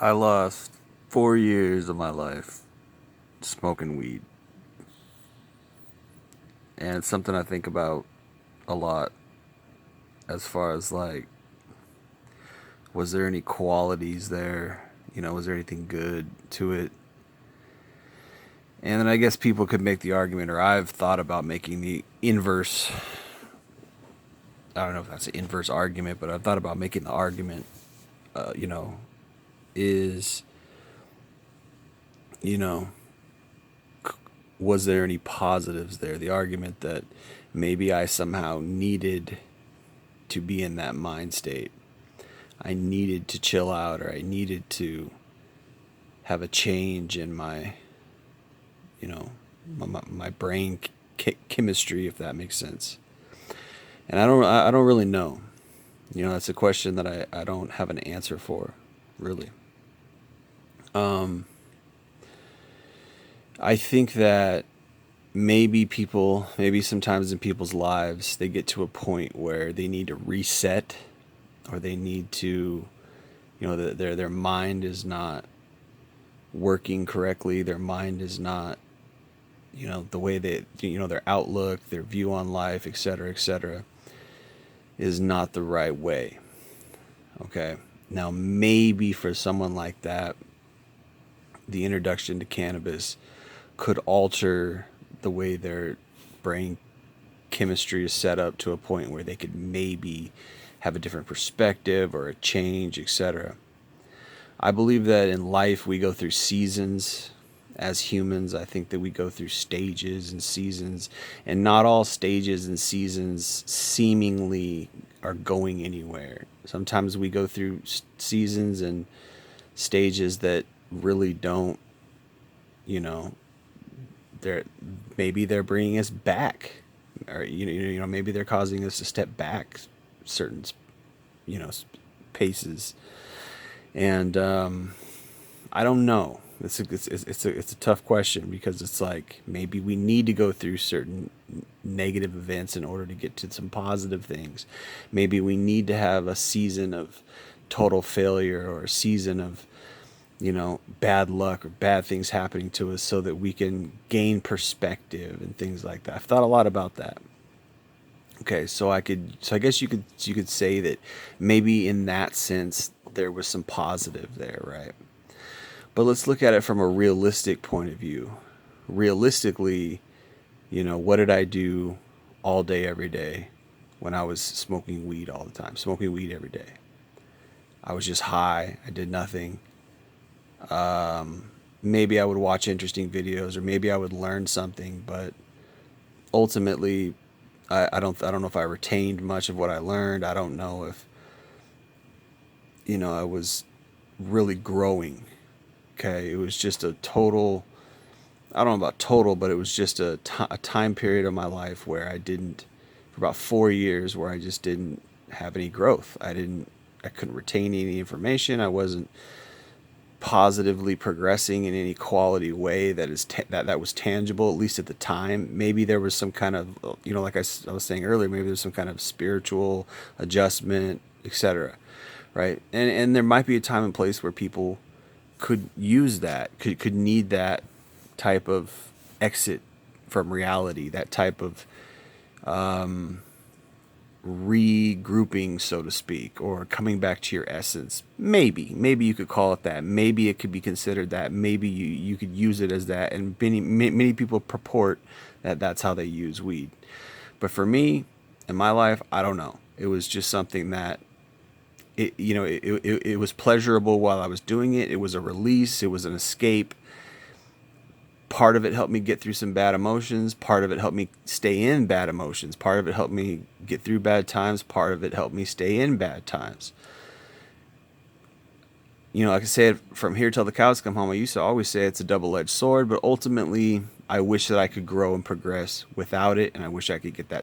I lost 4 years of my life smoking weed. And it's something I think about a lot as far as like, was there any qualities there? Was there anything good to it? And then I guess people could make the argument, or I've thought about making the inverse. I don't know if that's an inverse argument, but I've thought about making the argument, uh, you know, is, you know, was there any positives there? The argument that maybe I somehow needed to be in that mind state. I needed to chill out, or I needed to have a change in my, you know, my brain chemistry, if that makes sense. And I don't really know. That's a question that I don't have an answer for, really. Um, I think that maybe sometimes in people's lives, they get to a point where they need to reset, or they need to, their mind is not working correctly. Their mind is not, the way they, their outlook, their view on life, et cetera, is not the right way. Okay. Now, maybe for someone like that, the introduction to cannabis could alter the way their brain chemistry is set up to a point where they could maybe have a different perspective or a change, etc. I believe that in life we go through seasons. As humans, I think that we go through stages and seasons, and not all stages and seasons seemingly are going anywhere. Sometimes we go through seasons and stages that really don't, you know, they're maybe they're bringing us back, or maybe they're causing us to step back certain, paces. And I don't know. It's a tough question, because it's like maybe we need to go through certain negative events in order to get to some positive things. Maybe we need to have a season of total failure, or a season of, bad luck or bad things happening to us, so that we can gain perspective and things like that. I've thought a lot about that. Okay, so I guess you could say that maybe in that sense there was some positive there, right? But let's look at it from a realistic point of view. Realistically, what did I do all day, every day, when I was smoking weed all the time? Smoking weed every day. I was just high. I did nothing. Maybe I would watch interesting videos, or maybe I would learn something, but ultimately, I don't know if I retained much of what I learned. I don't know if, I was really growing. Okay, it was just a total. I don't know about total, but it was just a time period of my life where I didn't, for about 4 years, where I just didn't have any growth. I couldn't retain any information. I wasn't positively progressing in any quality way that was tangible, at least at the time. Maybe there was some kind of, like I was saying earlier, maybe there's some kind of spiritual adjustment, etc. Right? And there might be a time and place where people could use that, could need that type of exit from reality, that type of regrouping, so to speak, or coming back to your essence. Maybe you could call it that. Maybe it could be considered that. Maybe you could use it as that. And many people purport that that's how they use weed. But for me, in my life, I don't know. It was just something that it was pleasurable while I was doing it. It was a release. It was an escape. Part of it helped me get through some bad emotions. Part of it helped me stay in bad emotions. Part of it helped me get through bad times. Part of it helped me stay in bad times. Like I said, from here till the cows come home, I used to always say it's a double-edged sword, but ultimately, I wish that I could grow and progress without it, and I wish I could get that